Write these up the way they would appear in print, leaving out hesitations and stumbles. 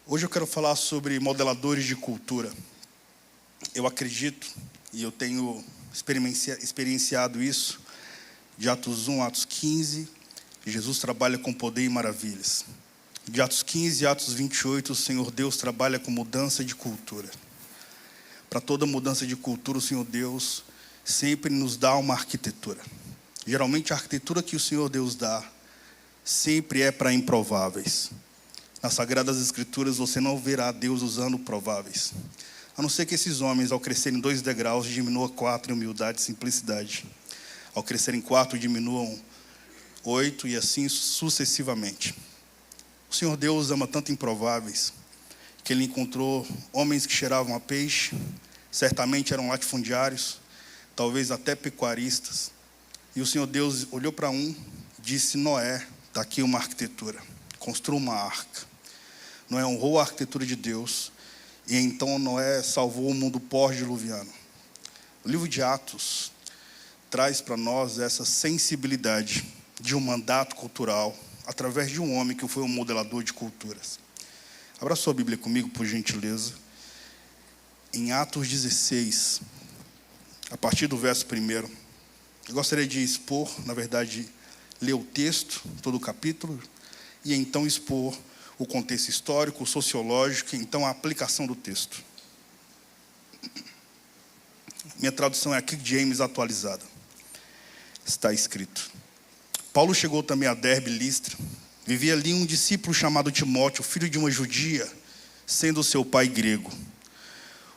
Hoje eu quero falar sobre modeladores de cultura. Eu acredito, e eu tenho experienciado isso, de Atos 1, Atos 15, Jesus trabalha com poder e maravilhas. De Atos 15 e Atos 28, o Senhor Deus trabalha com mudança de cultura. Para toda mudança de cultura, o Senhor Deus sempre nos dá uma arquitetura. Geralmente, a arquitetura que o Senhor Deus dá sempre é para improváveis. Nas Sagradas Escrituras, você não verá Deus usando prováveis. A não ser que esses homens, ao crescerem 2 degraus, diminuam 4 em humildade e simplicidade. Ao crescerem 4, diminuam 8 e assim sucessivamente. O Senhor Deus ama tanto improváveis que Ele encontrou homens que cheiravam a peixe, certamente eram latifundiários, talvez até pecuaristas. E o Senhor Deus olhou para um, disse: Noé, está aqui uma arquitetura, construa uma arca. Noé honrou a arquitetura de Deus, e então Noé salvou o mundo pós-diluviano. O livro de Atos traz para nós essa sensibilidade de um mandato cultural, através de um homem que foi um modelador de culturas. Abra sua Bíblia comigo, por gentileza. Em Atos 16, a partir do verso 1, eu gostaria de expor, na verdade, ler o texto, todo o capítulo, e então expor o contexto histórico, sociológico, e então a aplicação do texto. Minha tradução é a King James atualizada. Está escrito: Paulo chegou também a Derbe e Listra. Vivia ali um discípulo chamado Timóteo, filho de uma judia, sendo seu pai grego.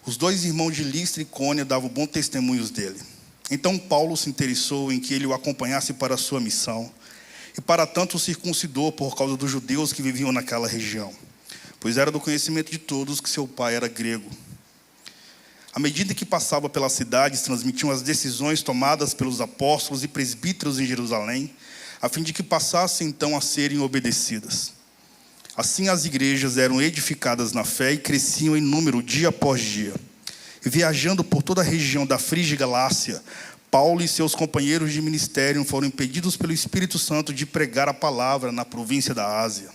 Os 2 irmãos de Listra e Icônia davam bons testemunhos dele. Então Paulo se interessou em que ele o acompanhasse para a sua missão, e para tanto o circuncidou por causa dos judeus que viviam naquela região, pois era do conhecimento de todos que seu pai era grego. À medida que passava pelas cidades, transmitiam as decisões tomadas pelos apóstolos e presbíteros em Jerusalém, a fim de que passassem então a serem obedecidas. Assim as igrejas eram edificadas na fé e cresciam em número dia após dia. E viajando por toda a região da Frígia e Galácia, Paulo e seus companheiros de ministério foram impedidos pelo Espírito Santo de pregar a palavra na província da Ásia.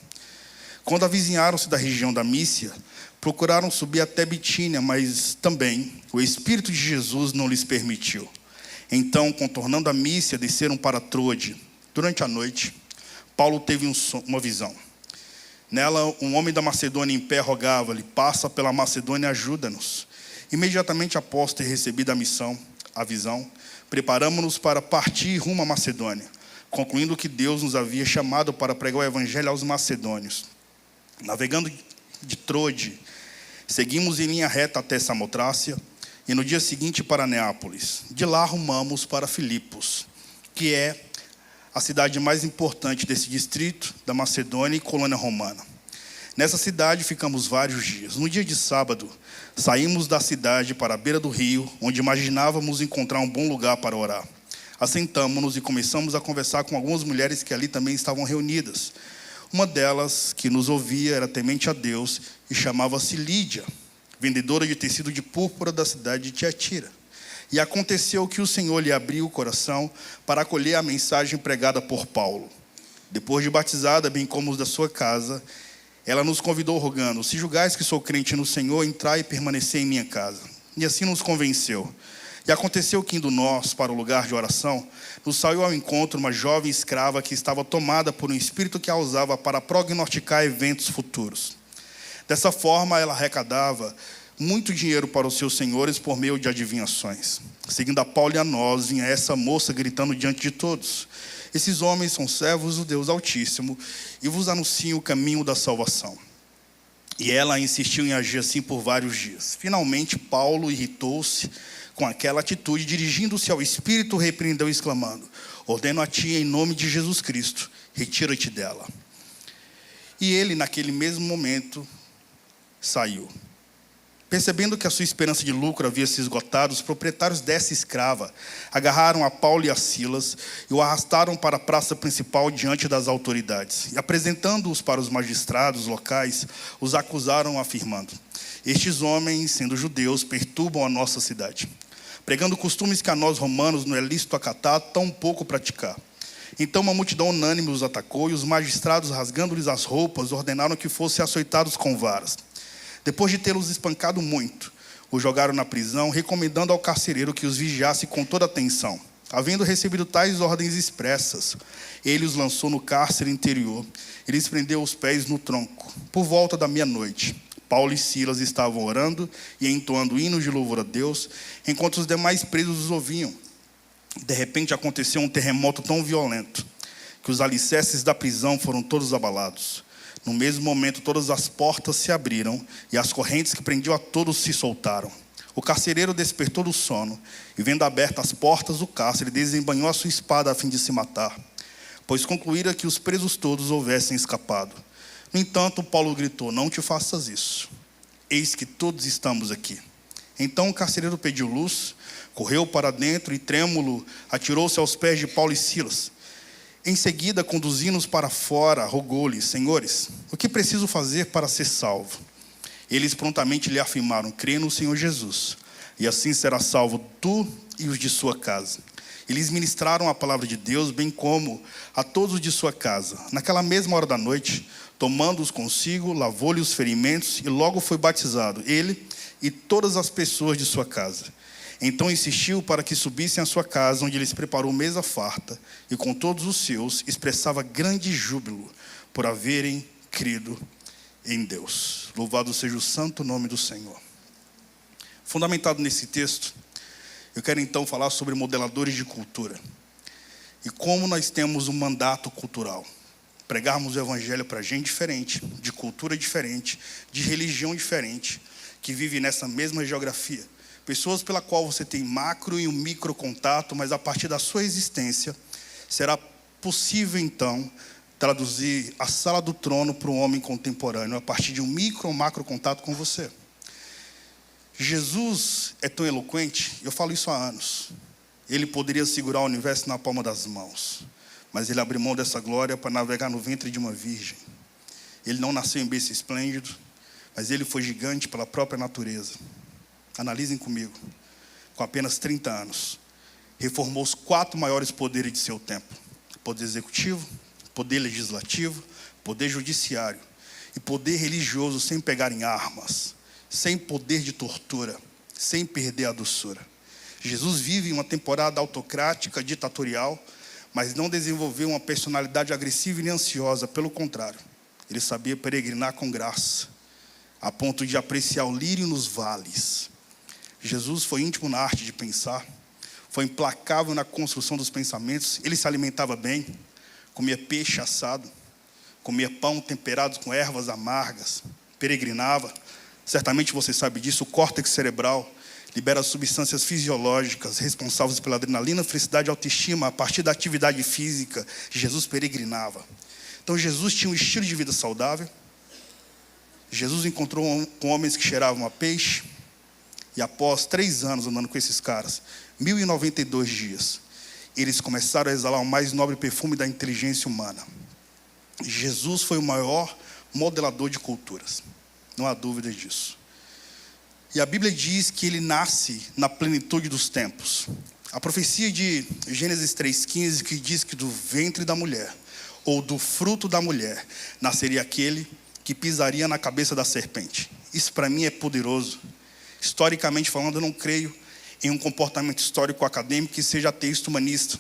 Quando avizinharam-se da região da Mícia, procuraram subir até Bitínia, mas também o Espírito de Jesus não lhes permitiu. Então, contornando a Mícia, desceram para Troade. Durante a noite, Paulo teve uma visão. Nela, um homem da Macedônia em pé rogava-lhe: passa pela Macedônia e ajuda-nos. Imediatamente após ter recebido a visão, preparamos-nos para partir rumo à Macedônia, concluindo que Deus nos havia chamado para pregar o evangelho aos macedônios. Navegando de Troade, seguimos em linha reta até Samotrácia e no dia seguinte para Neápolis. De lá rumamos para Filipos, que é a cidade mais importante desse distrito da Macedônia e colônia romana. Nessa cidade ficamos vários dias. No dia de sábado, saímos da cidade para a beira do rio, onde imaginávamos encontrar um bom lugar para orar. Assentamo-nos e começamos a conversar com algumas mulheres que ali também estavam reunidas. Uma delas, que nos ouvia, era temente a Deus e chamava-se Lídia, vendedora de tecido de púrpura da cidade de Tiatira. E aconteceu que o Senhor lhe abriu o coração para acolher a mensagem pregada por Paulo. Depois de batizada, bem como os da sua casa, ela nos convidou rogando: se julgais que sou crente no Senhor, entrai e permanecei em minha casa. E assim nos convenceu. E aconteceu que, indo nós para o lugar de oração, nos saiu ao encontro uma jovem escrava que estava tomada por um espírito que a usava para prognosticar eventos futuros. Dessa forma, ela arrecadava muito dinheiro para os seus senhores por meio de adivinhações. Seguindo a Paulo e a nós, vinha essa moça gritando diante de todos: esses homens são servos do Deus Altíssimo e vos anunciam o caminho da salvação. E ela insistiu em agir assim por vários dias. Finalmente, Paulo irritou-se com aquela atitude, dirigindo-se ao Espírito, repreendeu, exclamando: ordeno a ti, em nome de Jesus Cristo, retira-te dela. E ele, naquele mesmo momento, saiu. Percebendo que a sua esperança de lucro havia se esgotado, os proprietários dessa escrava agarraram a Paulo e a Silas e o arrastaram para a praça principal diante das autoridades. E apresentando-os para os magistrados locais, os acusaram afirmando: estes homens, sendo judeus, perturbam a nossa cidade, pregando costumes que a nós romanos não é lícito acatar, tampouco praticar. Então uma multidão unânime os atacou, e os magistrados, rasgando-lhes as roupas, ordenaram que fossem açoitados com varas. Depois de tê-los espancado muito, os jogaram na prisão, recomendando ao carcereiro que os vigiasse com toda atenção. Havendo recebido tais ordens expressas, ele os lançou no cárcere interior e lhes prendeu os pés no tronco. Por volta da meia-noite, Paulo e Silas estavam orando e entoando hinos de louvor a Deus, enquanto os demais presos os ouviam. De repente aconteceu um terremoto tão violento que os alicerces da prisão foram todos abalados. No mesmo momento, todas as portas se abriram e as correntes que prendiam a todos se soltaram. O carcereiro despertou do sono e, vendo abertas as portas do cárcere, desembainhou a sua espada a fim de se matar, pois concluíra que os presos todos houvessem escapado. No entanto, Paulo gritou: não te faças isso, eis que todos estamos aqui. Então o carcereiro pediu luz, correu para dentro e, trêmulo, atirou-se aos pés de Paulo e Silas. Em seguida, conduzindo-os para fora, rogou-lhes: senhores, o que preciso fazer para ser salvo? Eles prontamente lhe afirmaram: crê no Senhor Jesus, e assim será salvo tu e os de sua casa. Eles ministraram a palavra de Deus, bem como a todos de sua casa. Naquela mesma hora da noite, tomando-os consigo, lavou-lhe os ferimentos e logo foi batizado, ele e todas as pessoas de sua casa. Então insistiu para que subissem à sua casa, onde lhes preparou mesa farta, e com todos os seus expressava grande júbilo por haverem crido em Deus. Louvado seja o santo nome do Senhor. Fundamentado nesse texto, eu quero então falar sobre modeladores de cultura e como nós temos um mandato cultural. Pregarmos o evangelho para gente diferente, de cultura diferente, de religião diferente, que vive nessa mesma geografia. Pessoas pela qual você tem macro e um micro contato, mas a partir da sua existência, será possível então traduzir a sala do trono para um homem contemporâneo, a partir de um micro ou macro contato com você. Jesus é tão eloquente, eu falo isso há anos. Ele poderia segurar o universo na palma das mãos, mas ele abriu mão dessa glória para navegar no ventre de uma virgem. Ele não nasceu em berço esplêndido, mas ele foi gigante pela própria natureza. Analisem comigo. Com apenas 30 anos, reformou os 4 maiores poderes de seu tempo: poder executivo, poder legislativo, poder judiciário e poder religioso, sem pegar em armas, sem poder de tortura, sem perder a doçura. Jesus vive em uma temporada autocrática, ditatorial, mas não desenvolveu uma personalidade agressiva e nem ansiosa. Pelo contrário, ele sabia peregrinar com graça, a ponto de apreciar o lírio nos vales. Jesus foi íntimo na arte de pensar, foi implacável na construção dos pensamentos. Ele se alimentava bem, comia peixe assado, comia pão temperado com ervas amargas, peregrinava. Certamente você sabe disso. O córtex cerebral libera substâncias fisiológicas responsáveis pela adrenalina, felicidade e autoestima. A partir da atividade física, Jesus peregrinava. Então Jesus tinha um estilo de vida saudável. Jesus encontrou com homens que cheiravam a peixe, e após 3 anos andando com esses caras, 1092 dias, eles começaram a exalar o mais nobre perfume da inteligência humana. Jesus foi o maior modelador de culturas, não há dúvida disso. E a Bíblia diz que ele nasce na plenitude dos tempos. A profecia de Gênesis 3,15, que diz que do ventre da mulher, ou do fruto da mulher, nasceria aquele que pisaria na cabeça da serpente. Isso para mim é poderoso. Historicamente falando, eu não creio em um comportamento histórico acadêmico que seja texto humanista.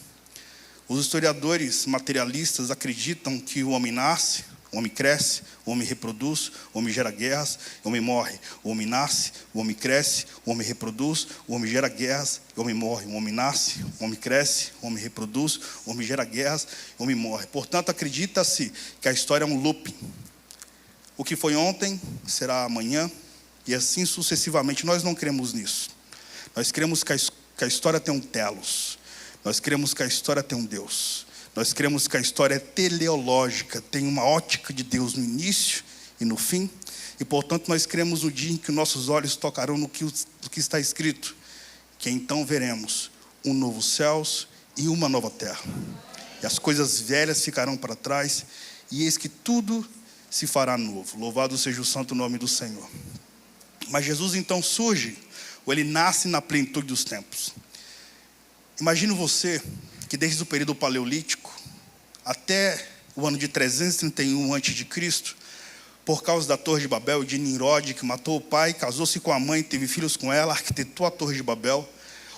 Os historiadores materialistas acreditam que o homem nasce, o homem cresce, o homem reproduz, o homem gera guerras, o homem morre. O homem nasce, o homem cresce, o homem reproduz, o homem gera guerras, o homem morre. O homem nasce, o homem cresce, o homem reproduz, o homem gera guerras, o homem morre. Portanto, acredita-se que a história é um looping. O que foi ontem será amanhã, e assim sucessivamente. Nós não cremos nisso. Nós cremos que a história tem um telos. Nós cremos que a história tem um Deus. Nós cremos que a história é teleológica, tem uma ótica de Deus no início e no fim. E, portanto, nós cremos no dia em que nossos olhos tocarão no que está escrito, que então veremos um novo céus e uma nova terra. E as coisas velhas ficarão para trás, e eis que tudo se fará novo. Louvado seja o santo nome do Senhor. Mas Jesus então surge, ou ele nasce na plenitude dos tempos. Imagine você que desde o período paleolítico, até o ano de 331 a.C., por causa da Torre de Babel, de Nimrod, que matou o pai, casou-se com a mãe, teve filhos com ela, arquitetou a Torre de Babel.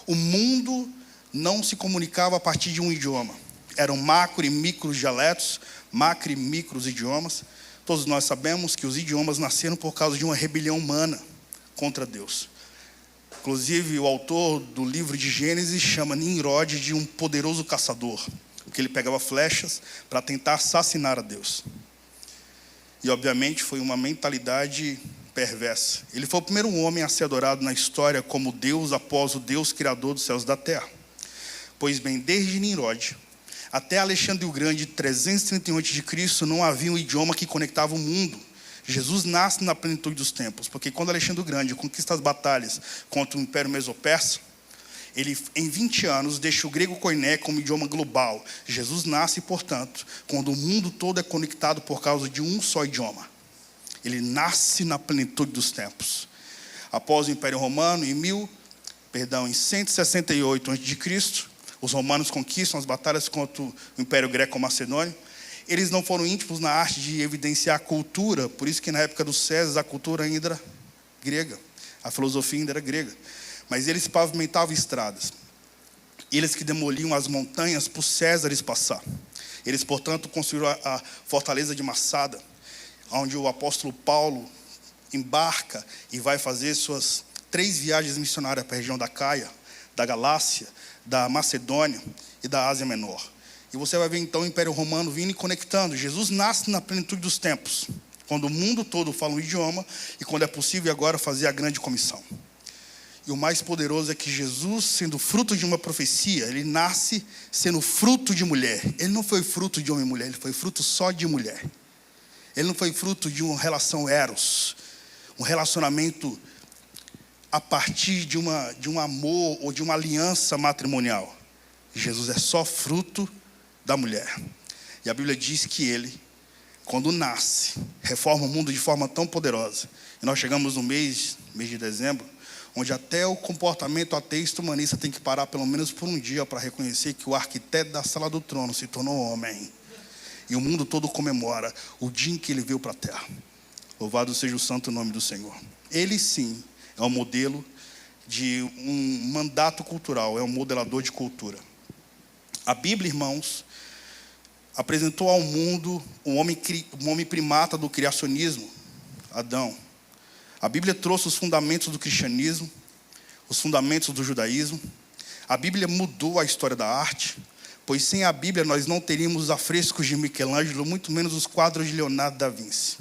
O mundo não se comunicava a partir de um idioma. Eram macro e micro dialetos, macro e micros idiomas. Todos nós sabemos que os idiomas nasceram por causa de uma rebelião humana contra Deus. Inclusive, o autor do livro de Gênesis chama Nimrod de um poderoso caçador, porque ele pegava flechas para tentar assassinar a Deus. E, obviamente, foi uma mentalidade perversa. Ele foi o primeiro homem a ser adorado na história como Deus após o Deus criador dos céus e da terra. Pois bem, desde Nimrod até Alexandre o Grande, 331 a.C., não havia um idioma que conectava o mundo. Jesus nasce na plenitude dos tempos, porque quando Alexandre o Grande conquista as batalhas contra o Império Meso-Persa, ele, em 20 anos, deixa o grego koiné como idioma global. Jesus nasce, portanto, quando o mundo todo é conectado por causa de um só idioma. Ele nasce na plenitude dos tempos. Após o Império Romano, em 168 a.C., os romanos conquistam as batalhas contra o Império Greco-Macedônio. Eles não foram íntimos na arte de evidenciar a cultura, por isso que na época dos Césares a cultura ainda era grega, a filosofia ainda era grega. Mas eles pavimentavam estradas. Eles que demoliam as montanhas para os Césares passar. Eles, portanto, construíram a fortaleza de Massada, onde o apóstolo Paulo embarca e vai fazer suas 3 viagens missionárias para a região da Caia, da Galácia, da Macedônia e da Ásia Menor. E você vai ver então o Império Romano vindo e conectando. Jesus nasce na plenitude dos tempos, quando o mundo todo fala um idioma e quando é possível agora fazer a grande comissão. E o mais poderoso é que Jesus, sendo fruto de uma profecia, ele nasce sendo fruto de mulher. Ele não foi fruto de homem e mulher, ele foi fruto só de mulher. Ele não foi fruto de uma relação eros, um relacionamento a partir de um amor ou de uma aliança matrimonial. Jesus é só fruto da mulher. E a Bíblia diz que ele, quando nasce, reforma o mundo de forma tão poderosa. E nós chegamos no mês de dezembro, onde até o comportamento ateísta humanista tem que parar pelo menos por um dia para reconhecer que o arquiteto da sala do trono se tornou homem. E o mundo todo comemora o dia em que ele veio para a terra. Louvado seja o santo nome do Senhor. Ele sim é o modelo de um mandato cultural, é um modelador de cultura. A Bíblia, irmãos, apresentou ao mundo um homem primata do criacionismo, Adão. A Bíblia trouxe os fundamentos do cristianismo, os fundamentos do judaísmo. A Bíblia mudou a história da arte, pois sem a Bíblia nós não teríamos os afrescos de Michelangelo, muito menos os quadros de Leonardo da Vinci.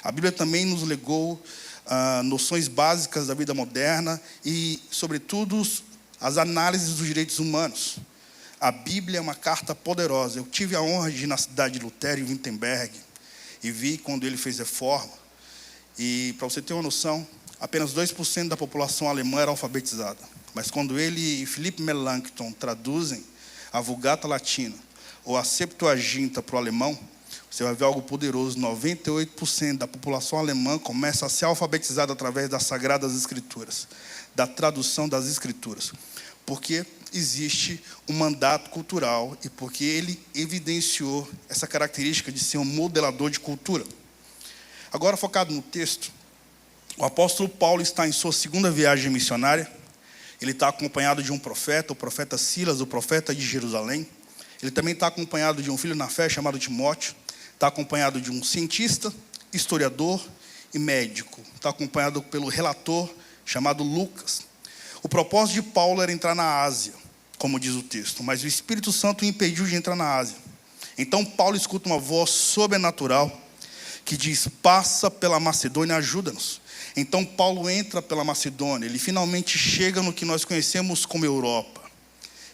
A Bíblia também nos legou noções básicas da vida moderna e, sobretudo, as análises dos direitos humanos. A Bíblia é uma carta poderosa. Eu tive a honra de ir na cidade de Lutero, em Wittenberg, e vi quando ele fez reforma. E, para você ter uma noção, apenas 2% da população alemã era alfabetizada. Mas quando ele e Philipp Melanchthon traduzem a Vulgata Latina ou a Septuaginta para o alemão, você vai ver algo poderoso. 98% da população alemã começa a ser alfabetizada através das Sagradas Escrituras, da tradução das Escrituras. Porque existe um mandato cultural e porque ele evidenciou essa característica de ser um modelador de cultura. Agora, focado no texto, o apóstolo Paulo está em sua 2ª viagem missionária. Ele está acompanhado de um profeta, o profeta Silas, o profeta de Jerusalém. Ele também está acompanhado de um filho na fé chamado Timóteo. Está acompanhado de um cientista, historiador e médico. Está acompanhado pelo relator chamado Lucas. O propósito de Paulo era entrar na Ásia, como diz o texto, mas o Espírito Santo o impediu de entrar na Ásia. Então Paulo escuta uma voz sobrenatural que diz: passa pela Macedônia, ajuda-nos. Então Paulo entra pela Macedônia, ele finalmente chega no que nós conhecemos como Europa.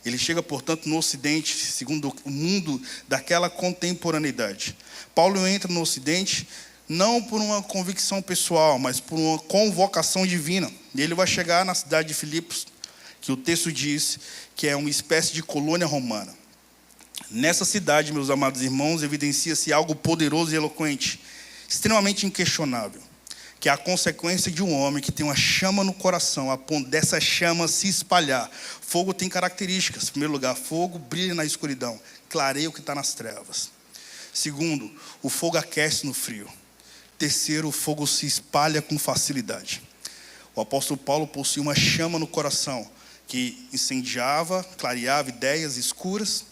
Ele chega, portanto, no Ocidente, segundo o mundo daquela contemporaneidade. Paulo entra no Ocidente não por uma convicção pessoal, mas por uma convocação divina. E ele vai chegar na cidade de Filipos, que o texto diz que é uma espécie de colônia romana. Nessa cidade, meus amados irmãos, evidencia-se algo poderoso e eloquente, extremamente inquestionável, que é a consequência de um homem que tem uma chama no coração, a ponto dessa chama se espalhar. Fogo tem características. Em primeiro lugar, fogo brilha na escuridão, clareia o que está nas trevas. Segundo, o fogo aquece no frio. Terceiro, o fogo se espalha com facilidade. O apóstolo Paulo possuía uma chama no coração que incendiava, clareava ideias escuras.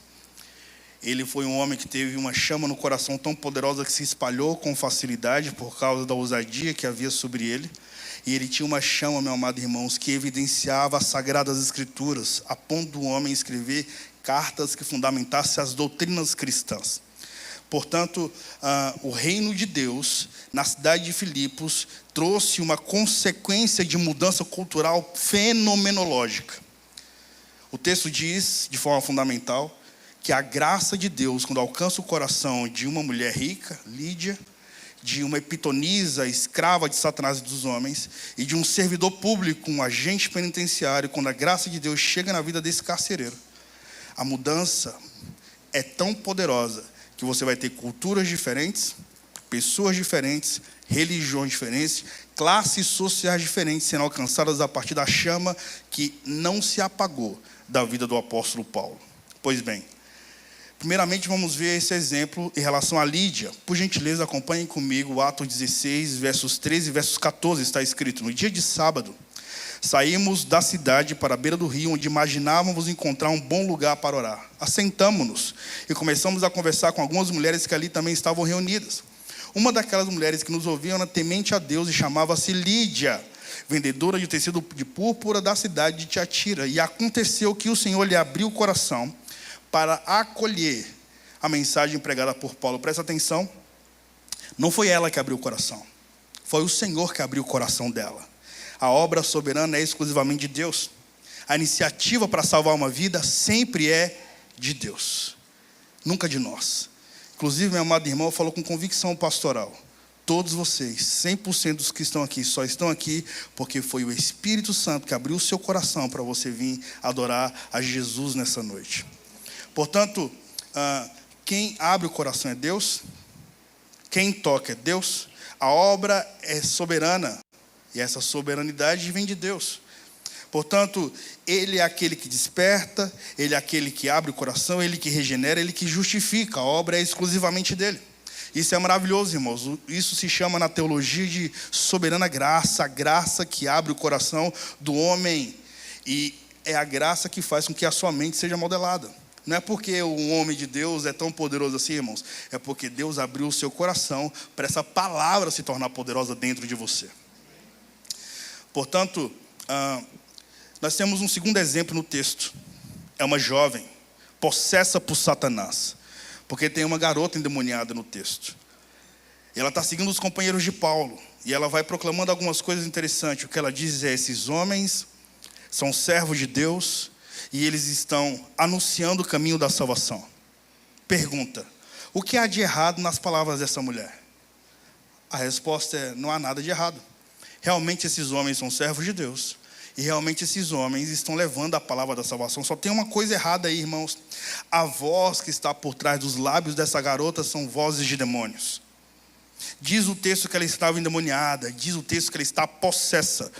Ele foi um homem que teve uma chama no coração tão poderosa que se espalhou com facilidade por causa da ousadia que havia sobre ele. E ele tinha uma chama, meu amado irmãos, que evidenciava as sagradas escrituras, a ponto do homem escrever cartas que fundamentassem as doutrinas cristãs. Portanto, o reino de Deus, na cidade de Filipos, trouxe uma consequência de mudança cultural fenomenológica. O texto diz, de forma fundamental, que a graça de Deus, quando alcança o coração de uma mulher rica, Lídia, de uma epitonisa, escrava de Satanás e dos homens, e de um servidor público, um agente penitenciário, quando a graça de Deus chega na vida desse carcereiro, a mudança é tão poderosa que você vai ter culturas diferentes, pessoas diferentes, religiões diferentes, classes sociais diferentes sendo alcançadas a partir da chama que não se apagou da vida do apóstolo Paulo. Pois bem, primeiramente vamos ver esse exemplo em relação a Lídia. Por gentileza, acompanhem comigo o Atos 16, versos 13 e versos 14, está escrito: no dia de sábado, saímos da cidade para a beira do rio, onde imaginávamos encontrar um bom lugar para orar. Assentamo-nos e começamos a conversar com algumas mulheres que ali também estavam reunidas. Uma daquelas mulheres que nos ouviam era temente a Deus e chamava-se Lídia, vendedora de tecido de púrpura da cidade de Tiatira. E aconteceu que o Senhor lhe abriu o coração para acolher a mensagem pregada por Paulo. Presta atenção, não foi ela que abriu o coração, foi o Senhor que abriu o coração dela. A obra soberana é exclusivamente de Deus. A iniciativa para salvar uma vida sempre é de Deus, nunca de nós. Inclusive, meu amado irmão falou com convicção pastoral. Todos vocês, 100% dos que estão aqui, só estão aqui porque foi o Espírito Santo que abriu o seu coração para você vir adorar a Jesus nessa noite. Portanto, quem abre o coração é Deus, quem toca é Deus, a obra é soberana, e essa soberanidade vem de Deus. Portanto, Ele é aquele que desperta, Ele é aquele que abre o coração, Ele que regenera, Ele que justifica, a obra é exclusivamente dEle. Isso é maravilhoso, irmãos. Isso se chama na teologia de soberana graça, a graça que abre o coração do homem, e é a graça que faz com que a sua mente seja modelada. Não é porque o homem de Deus é tão poderoso assim, irmãos. É porque Deus abriu o seu coração para essa palavra se tornar poderosa dentro de você. Portanto, nós temos um segundo exemplo no texto. É uma jovem possessa por Satanás. Porque tem uma garota endemoniada no texto. E ela está seguindo os companheiros de Paulo. E ela vai proclamando algumas coisas interessantes. O que ela diz é: esses homens são servos de Deus e eles estão anunciando o caminho da salvação. Pergunta: o que há de errado nas palavras dessa mulher? A resposta é: não há nada de errado. Realmente esses homens são servos de Deus. E realmente esses homens estão levando a palavra da salvação. Só tem uma coisa errada aí, irmãos. A voz que está por trás dos lábios dessa garota são vozes de demônios. Diz o texto que ela estava endemoniada. Diz o texto que ela está possessa.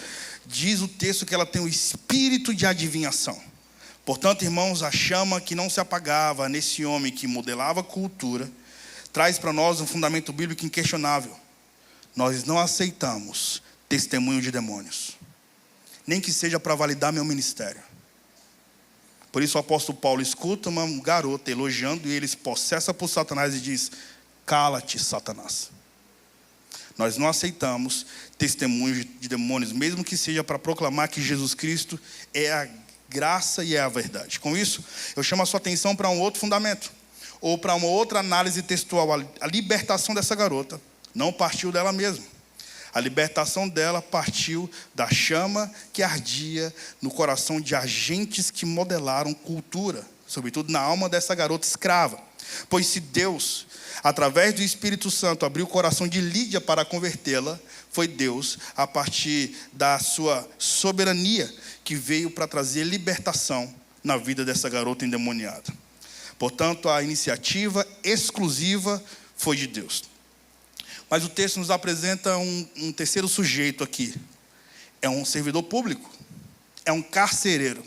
Diz o texto que ela tem um espírito de adivinhação. Portanto, irmãos, a chama que não se apagava nesse homem que modelava a cultura, traz para nós um fundamento bíblico inquestionável. Nós não aceitamos testemunho de demônios, nem que seja para validar meu ministério. Por isso o apóstolo Paulo escuta uma garota elogiando eles, possessa por Satanás, e diz: cala-te, Satanás. Nós não aceitamos testemunhos de demônios, mesmo que seja para proclamar que Jesus Cristo é a graça e é a verdade. Com isso, eu chamo a sua atenção para um outro fundamento, ou para uma outra análise textual. A libertação dessa garota não partiu dela mesma. A libertação dela partiu da chama que ardia no coração de agentes que modelaram cultura, sobretudo na alma dessa garota escrava. Pois se Deus, através do Espírito Santo, abriu o coração de Lídia para convertê-la, foi Deus, a partir da sua soberania, que veio para trazer libertação na vida dessa garota endemoniada. Portanto, a iniciativa exclusiva foi de Deus. Mas o texto nos apresenta um terceiro sujeito aqui. É um servidor público. É um carcereiro.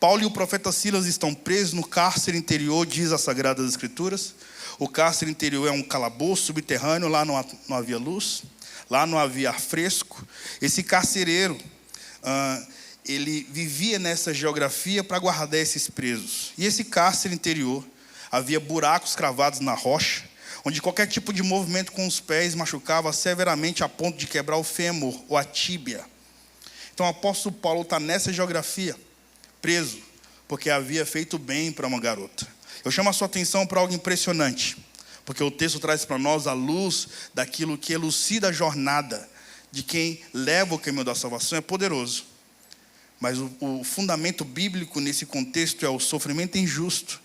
Paulo e o profeta Silas estão presos no cárcere interior, diz as Sagradas Escrituras. O cárcere interior é um calabouço subterrâneo, lá não havia luz, lá não havia ar fresco. Esse carcereiro, ele vivia nessa geografia para guardar esses presos. E esse cárcere interior, havia buracos cravados na rocha, onde qualquer tipo de movimento com os pés machucava severamente a ponto de quebrar o fêmur ou a tíbia. Então o apóstolo Paulo está nessa geografia, preso, porque havia feito bem para uma garota. Eu chamo a sua atenção para algo impressionante, porque o texto traz para nós a luz daquilo que elucida a jornada de quem leva o caminho da salvação. É poderoso. Mas o fundamento bíblico nesse contexto é o sofrimento injusto,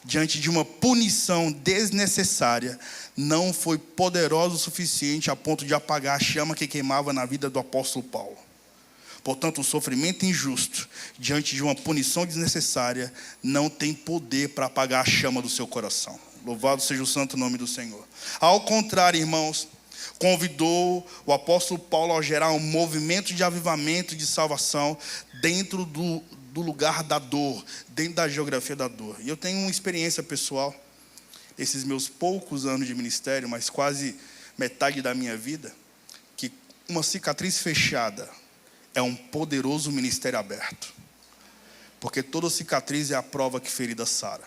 diante de uma punição desnecessária, não foi poderoso o suficiente a ponto de apagar a chama que queimava na vida do apóstolo Paulo. Portanto, o sofrimento injusto, diante de uma punição desnecessária, não tem poder para apagar a chama do seu coração. Louvado seja o santo nome do Senhor. Ao contrário, irmãos, convidou o apóstolo Paulo a gerar um movimento de avivamento e de salvação dentro do lugar da dor, dentro da geografia da dor. E eu tenho uma experiência pessoal, esses meus poucos anos de ministério, mas quase metade da minha vida, que uma cicatriz fechada é um poderoso ministério aberto. Porque toda cicatriz é a prova que ferida sara.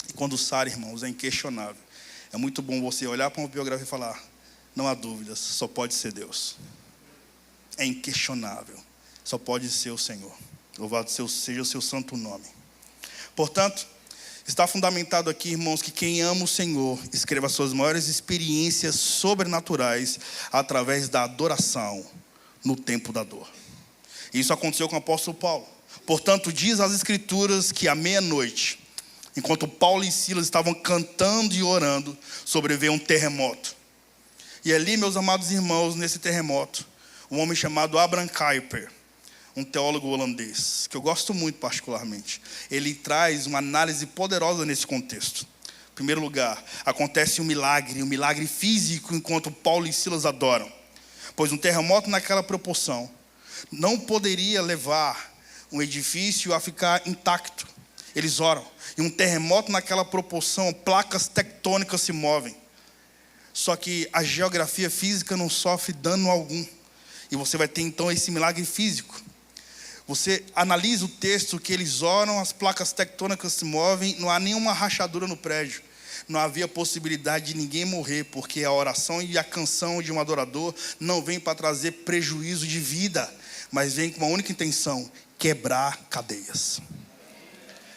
E quando sara, irmãos, é inquestionável. É muito bom você olhar para uma biografia e falar, não há dúvidas, só pode ser Deus. É inquestionável, só pode ser o Senhor. Louvado seja o seu santo nome. Portanto, está fundamentado aqui, irmãos, que quem ama o Senhor escreva suas maiores experiências sobrenaturais através da adoração no tempo da dor. Isso aconteceu com o apóstolo Paulo. Portanto, diz as Escrituras que à meia-noite, enquanto Paulo e Silas estavam cantando e orando, sobreveio um terremoto. E ali, meus amados irmãos, nesse terremoto, um homem chamado Abraham Kuyper, um teólogo holandês, que eu gosto muito particularmente, ele traz uma análise poderosa nesse contexto. Em primeiro lugar, acontece um milagre físico enquanto Paulo e Silas adoram. Pois um terremoto naquela proporção não poderia levar um edifício a ficar intacto. Eles oram. E um terremoto naquela proporção, placas tectônicas se movem. Só que a geografia física não sofre dano algum. E você vai ter então esse milagre físico. Você analisa o texto que eles oram, as placas tectônicas se movem, não há nenhuma rachadura no prédio. Não havia possibilidade de ninguém morrer, porque a oração e a canção de um adorador não vem para trazer prejuízo de vida, mas vem com uma única intenção, quebrar cadeias.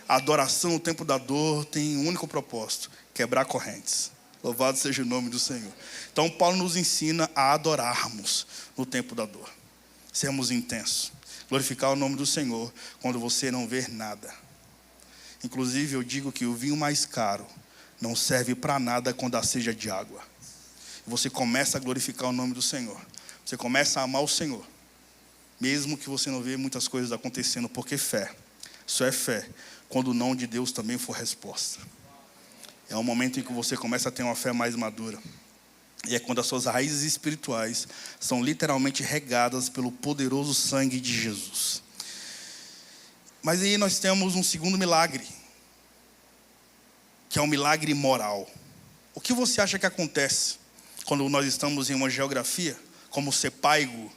A adoração no tempo da dor tem um único propósito, quebrar correntes. Louvado seja o nome do Senhor. Então Paulo nos ensina a adorarmos no tempo da dor. Sermos intensos. Glorificar o nome do Senhor quando você não vê nada. Inclusive eu digo que o vinho mais caro não serve para nada quando há sede de água. Você começa a glorificar o nome do Senhor. Você começa a amar o Senhor. Mesmo que você não vê muitas coisas acontecendo, porque fé. Só é fé quando o não de Deus também for resposta. É um momento em que você começa a ter uma fé mais madura. E é quando as suas raízes espirituais são literalmente regadas pelo poderoso sangue de Jesus. Mas aí nós temos um segundo milagre, que é um milagre moral. O que você acha que acontece quando nós estamos em uma geografia, como ser paigo?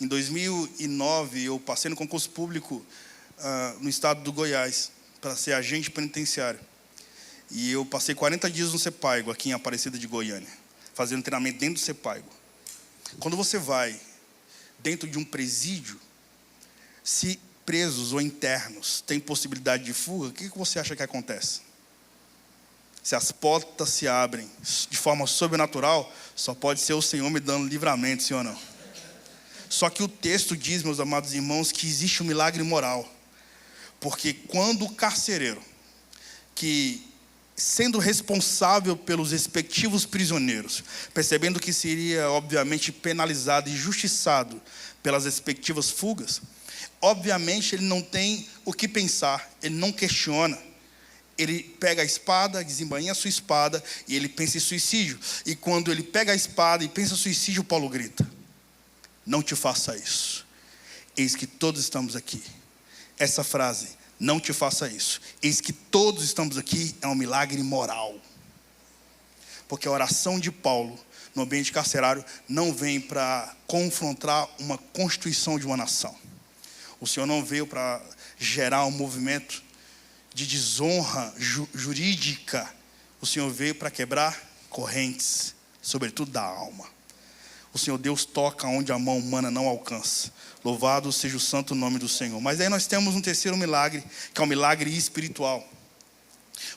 Em 2009, eu passei no concurso público no estado do Goiás, para ser agente penitenciário. E eu passei 40 dias no Sepaigo, aqui em Aparecida de Goiânia, fazendo treinamento dentro do Sepaigo. Quando você vai dentro de um presídio, se presos ou internos têm possibilidade de fuga, o que você acha que acontece? Se as portas se abrem de forma sobrenatural, só pode ser o Senhor me dando livramento, sim ou não? Só que o texto diz, meus amados irmãos, que existe um milagre moral. Porque quando o carcereiro, que sendo responsável pelos respectivos prisioneiros, percebendo que seria obviamente penalizado e justiçado pelas respectivas fugas, obviamente ele não tem o que pensar, ele não questiona. Ele pega a espada, desembainha a sua espada e ele pensa em suicídio. E quando ele pega a espada e pensa em suicídio, Paulo grita: não te faça isso. Eis que todos estamos aqui. Essa frase, não te faça isso, eis que todos estamos aqui, é um milagre moral. Porque a oração de Paulo no ambiente carcerário não vem para confrontar uma constituição de uma nação. O Senhor não veio para gerar um movimento de desonra jurídica. O Senhor veio para quebrar correntes, sobretudo da alma. O Senhor Deus toca onde a mão humana não alcança. Louvado seja o santo nome do Senhor. Mas aí nós temos um terceiro milagre, que é o milagre espiritual.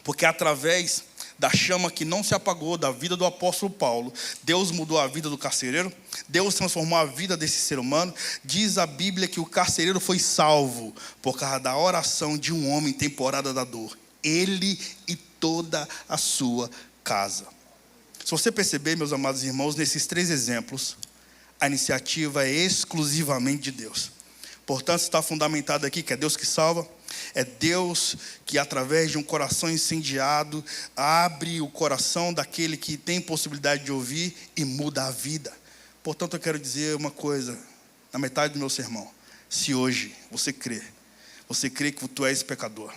Porque através da chama que não se apagou da vida do apóstolo Paulo, Deus mudou a vida do carcereiro, Deus transformou a vida desse ser humano. Diz a Bíblia que o carcereiro foi salvo por causa da oração de um homem em temporada da dor. Ele e toda a sua casa. Se você perceber, meus amados irmãos, nesses 3 exemplos, a iniciativa é exclusivamente de Deus. Portanto, está fundamentado aqui que é Deus que salva, é Deus que, através de um coração incendiado, abre o coração daquele que tem possibilidade de ouvir e muda a vida. Portanto, eu quero dizer uma coisa, na metade do meu sermão. Se hoje você crê que tu és pecador,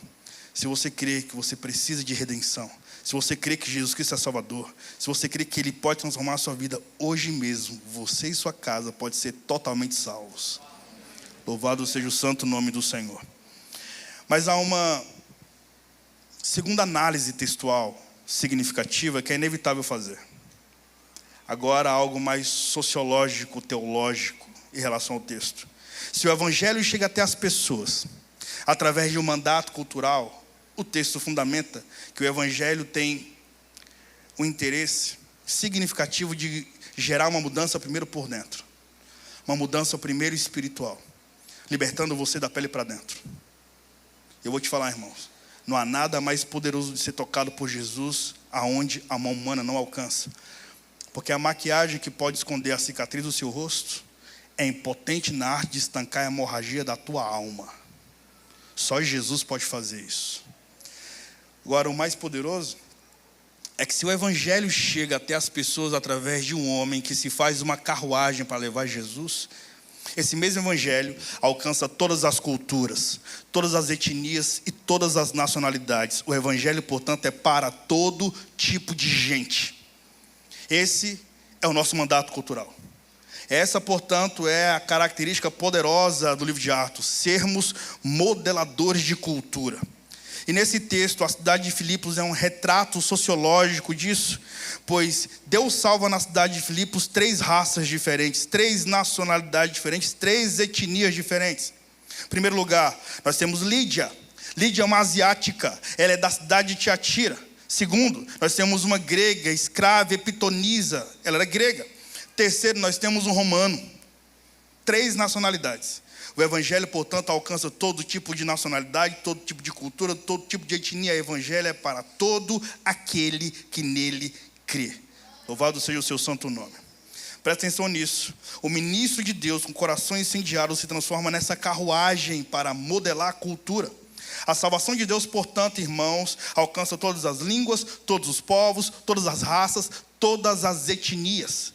se você crê que você precisa de redenção, se você crê que Jesus Cristo é Salvador, se você crê que Ele pode transformar a sua vida hoje mesmo, você e sua casa podem ser totalmente salvos. Louvado seja o santo nome do Senhor. Mas há uma segunda análise textual significativa que é inevitável fazer. Agora, algo mais sociológico, teológico em relação ao texto. Se o evangelho chega até as pessoas através de um mandato cultural, o texto fundamenta que o evangelho tem um interesse significativo de gerar uma mudança primeiro por dentro. Uma mudança primeiro espiritual, libertando você da pele para dentro. Eu vou te falar, irmãos, não há nada mais poderoso de ser tocado por Jesus aonde a mão humana não alcança. Porque a maquiagem que pode esconder a cicatriz do seu rosto é impotente na arte de estancar a hemorragia da tua alma. Só Jesus pode fazer isso. Agora, o mais poderoso é que se o evangelho chega até as pessoas através de um homem que se faz uma carruagem para levar Jesus, esse mesmo evangelho alcança todas as culturas, todas as etnias e todas as nacionalidades. O evangelho, portanto, é para todo tipo de gente. Esse é o nosso mandato cultural. Essa, portanto, é a característica poderosa do livro de Atos, sermos modeladores de cultura. E nesse texto, a cidade de Filipos é um retrato sociológico disso, pois Deus salva na cidade de Filipos 3 raças diferentes, 3 nacionalidades diferentes, 3 etnias diferentes. Em primeiro lugar, nós temos Lídia. Lídia é uma asiática, ela é da cidade de Tiatira. Segundo, nós temos uma grega, escrava, Epitonisa, ela era grega. Terceiro, nós temos um romano. 3 nacionalidades. O evangelho, portanto, alcança todo tipo de nacionalidade, todo tipo de cultura, todo tipo de etnia. O evangelho é para todo aquele que nele crê. Louvado seja o seu santo nome. Presta atenção nisso. O ministro de Deus, com coração incendiário, se transforma nessa carruagem para modelar a cultura. A salvação de Deus, portanto, irmãos, alcança todas as línguas, todos os povos, todas as raças, todas as etnias.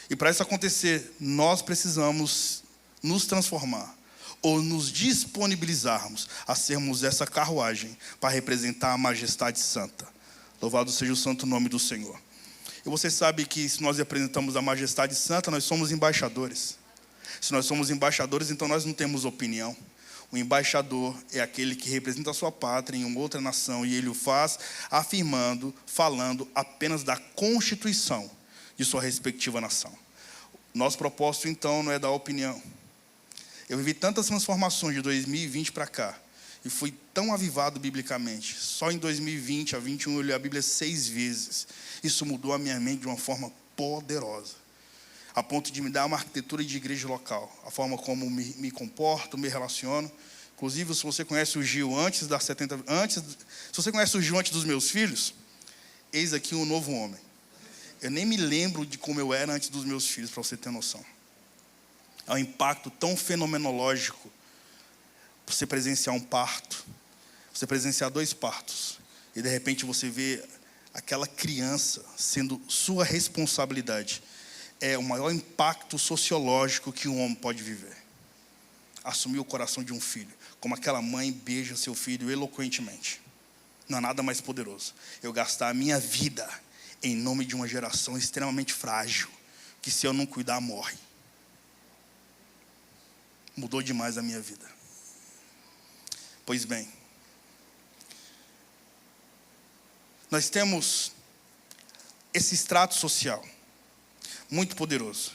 E para isso acontecer, nós precisamos nos transformar ou nos disponibilizarmos a sermos essa carruagem para representar a majestade santa. Louvado seja o santo nome do Senhor. E você sabe que se nós representamos a majestade santa, nós somos embaixadores. Se nós somos embaixadores, então nós não temos opinião. O embaixador é aquele que representa a sua pátria em uma outra nação, e ele o faz afirmando, falando apenas da constituição de sua respectiva nação. Nosso propósito, então, não é dar opinião. Eu vivi tantas transformações de 2020 para cá, e fui tão avivado biblicamente. Só em 2020 a 2021 eu li a Bíblia 6 vezes. Isso mudou a minha mente de uma forma poderosa, a ponto de me dar uma arquitetura de igreja local, a forma como me comporto, me relaciono. Inclusive, se você conhece o Gil se você conhece o Gil antes dos meus filhos, eis aqui um novo homem. Eu nem me lembro de como eu era antes dos meus filhos, para você ter noção. É um impacto tão fenomenológico você presenciar um parto, você presenciar 2 partos, e de repente você vê aquela criança sendo sua responsabilidade. É o maior impacto sociológico que um homem pode viver. Assumir o coração de um filho, como aquela mãe beija seu filho eloquentemente. Não há nada mais poderoso. Eu gastar a minha vida em nome de uma geração extremamente frágil, que se eu não cuidar, morre. Mudou demais a minha vida. Pois bem, nós temos esse extrato social muito poderoso.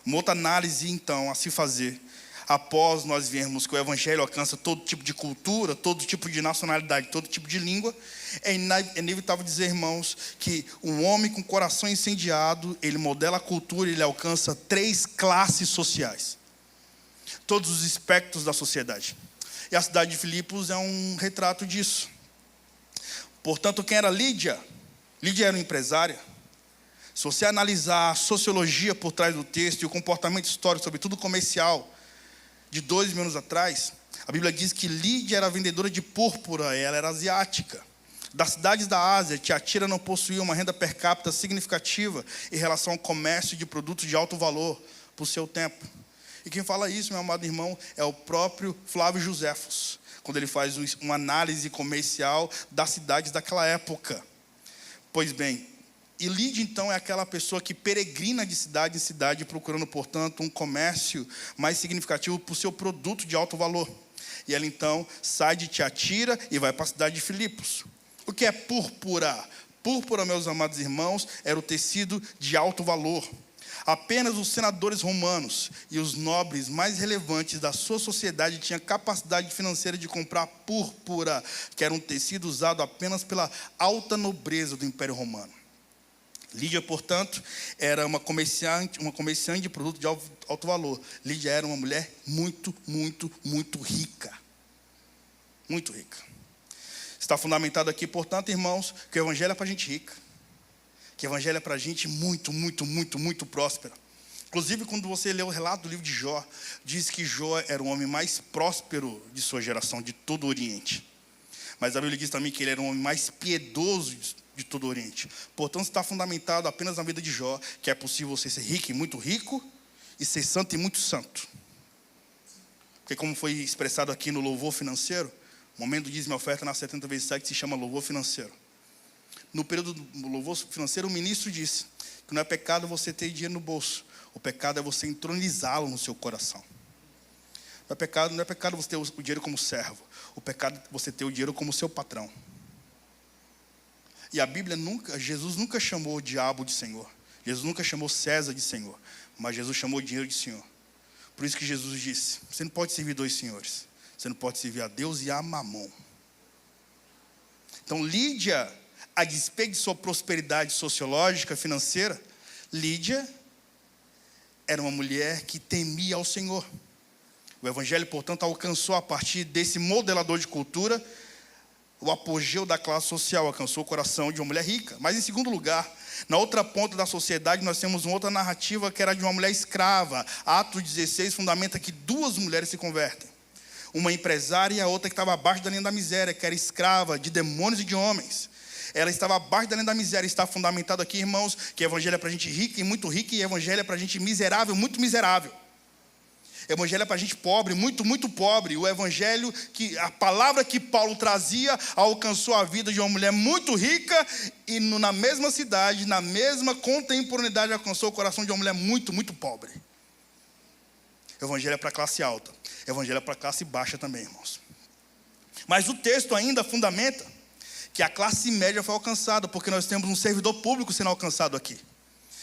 Uma outra análise, então, a se fazer, após nós vermos que o Evangelho alcança todo tipo de cultura, todo tipo de nacionalidade, todo tipo de língua, é inevitável dizer, irmãos, que um homem com coração incendiado, ele modela a cultura, ele alcança 3 classes sociais. Todos os espectros da sociedade. E a cidade de Filipos é um retrato disso. Portanto, quem era Lídia? Lídia era uma empresária. Se você analisar a sociologia por trás do texto e o comportamento histórico, sobretudo comercial, de 2000 anos atrás, a Bíblia diz que Lídia era vendedora de púrpura, ela era asiática. Das cidades da Ásia, Tiatira não possuía uma renda per capita significativa em relação ao comércio de produtos de alto valor para o seu tempo. E quem fala isso, meu amado irmão, é o próprio Flávio Joséfos, quando ele faz uma análise comercial das cidades daquela época. Pois bem, e Lídia, então, é aquela pessoa que peregrina de cidade em cidade, procurando, portanto, um comércio mais significativo para o seu produto de alto valor. E ela, então, sai de Tiatira e vai para a cidade de Filipos. O que é púrpura? Púrpura, meus amados irmãos, era o tecido de alto valor. Apenas os senadores romanos e os nobres mais relevantes da sua sociedade tinham capacidade financeira de comprar púrpura, que era um tecido usado apenas pela alta nobreza do Império Romano. Lídia, portanto, era uma comerciante de produto de alto valor. Lídia era uma mulher muito, muito, muito rica. Muito rica. Está fundamentado aqui, portanto, irmãos, que o Evangelho é para gente rica. Que o Evangelho é para gente muito, muito, muito, muito próspera. Inclusive, quando você lê o relato do livro de Jó, diz que Jó era o homem mais próspero de sua geração, de todo o Oriente. Mas a Bíblia diz também que ele era o homem mais piedoso de todo o Oriente. Portanto, está fundamentado apenas na vida de Jó, que é possível você ser rico e muito rico, e ser santo e muito santo. Porque como foi expressado aqui no louvor financeiro, o momento do dízimo e oferta na 70 vezes 7 se chama louvor financeiro. No período do louvor financeiro, o ministro disse que não é pecado você ter dinheiro no bolso. O pecado é você entronizá-lo no seu coração. Não é pecado você ter o dinheiro como servo. O pecado é você ter o dinheiro como seu patrão. E a Bíblia Jesus nunca chamou o diabo de Senhor. Jesus nunca chamou César de Senhor. Mas Jesus chamou o dinheiro de Senhor. Por isso que Jesus disse, você não pode servir 2 senhores. Você não pode servir a Deus e a Mamon. Então, Lídia, a despeito de sua prosperidade sociológica, financeira, Lídia era uma mulher que temia ao Senhor. O Evangelho, portanto, alcançou a partir desse modelador de cultura, o apogeu da classe social, alcançou o coração de uma mulher rica. Mas, em segundo lugar, na outra ponta da sociedade, nós temos uma outra narrativa que era de uma mulher escrava. Atos 16 fundamenta que 2 mulheres se convertem. Uma empresária e a outra que estava abaixo da linha da miséria, que era escrava de demônios e de homens. Ela estava abaixo da linha da miséria. Está fundamentado aqui, irmãos, que o Evangelho é para gente rica e muito rica, e o Evangelho é para gente miserável, muito miserável. O Evangelho é para gente pobre, muito, muito pobre. O Evangelho, a palavra que Paulo trazia, alcançou a vida de uma mulher muito rica e na mesma cidade, na mesma contemporaneidade, alcançou o coração de uma mulher muito, muito pobre. O Evangelho é para a classe alta. O Evangelho é para a classe baixa também, irmãos. Mas o texto ainda fundamenta que a classe média foi alcançada, porque nós temos um servidor público sendo alcançado aqui.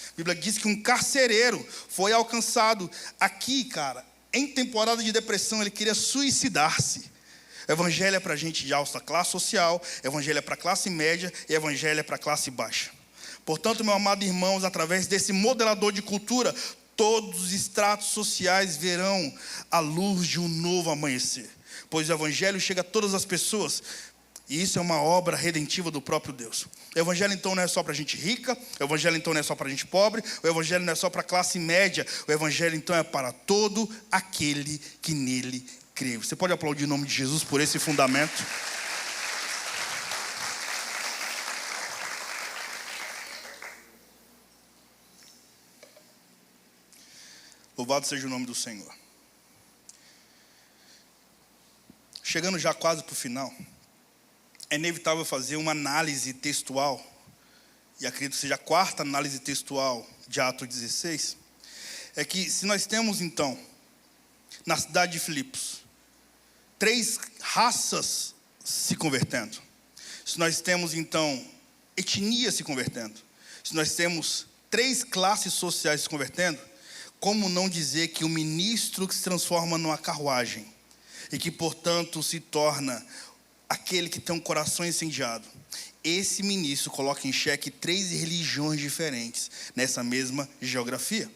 A Bíblia diz que um carcereiro foi alcançado aqui, cara. Em temporada de depressão, ele queria suicidar-se. O Evangelho é para gente de alta classe social, o Evangelho é para a classe média e o Evangelho é para a classe baixa. Portanto, meus amados irmãos, através desse modelador de cultura, todos os estratos sociais verão a luz de um novo amanhecer. Pois o Evangelho chega a todas as pessoas. E isso é uma obra redentiva do próprio Deus. O Evangelho, então, não é só para gente rica. O Evangelho, então, não é só para gente pobre. O Evangelho não é só para a classe média. O Evangelho, então, é para todo aquele que nele crê. Você pode aplaudir o nome de Jesus por esse fundamento? Louvado seja o nome do Senhor. Chegando já quase para o final, é inevitável fazer uma análise textual e acredito que seja a quarta análise textual de Atos 16, é que se nós temos então, na cidade de Filipos, 3 raças se convertendo, se nós temos então etnia se convertendo, se nós temos 3 classes sociais se convertendo, como não dizer que o ministro que se transforma numa carruagem e que, portanto, se torna aquele que tem um coração incendiado, esse ministro coloca em xeque 3 religiões diferentes nessa mesma geografia.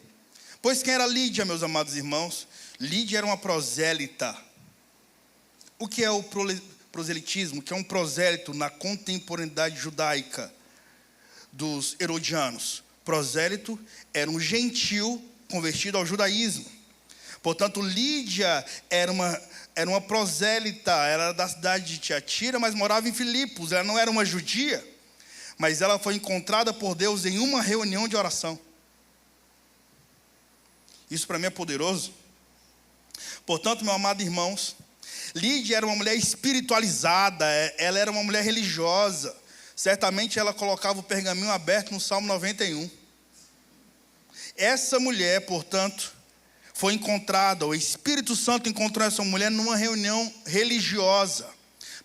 Pois quem era Lídia, meus amados irmãos? Lídia era uma prosélita. O que é o proselitismo? Que é um prosélito na contemporaneidade judaica dos herodianos. Prosélito era um gentil convertido ao judaísmo. Portanto, Lídia era uma prosélita, ela era da cidade de Tiatira, mas morava em Filipos. Ela não era uma judia, mas ela foi encontrada por Deus em uma reunião de oração. Isso para mim é poderoso. Portanto, meus amados irmãos, Lídia era uma mulher espiritualizada, ela era uma mulher religiosa. Certamente ela colocava o pergaminho aberto no Salmo 91. Essa mulher, portanto, foi encontrada, o Espírito Santo encontrou essa mulher numa reunião religiosa,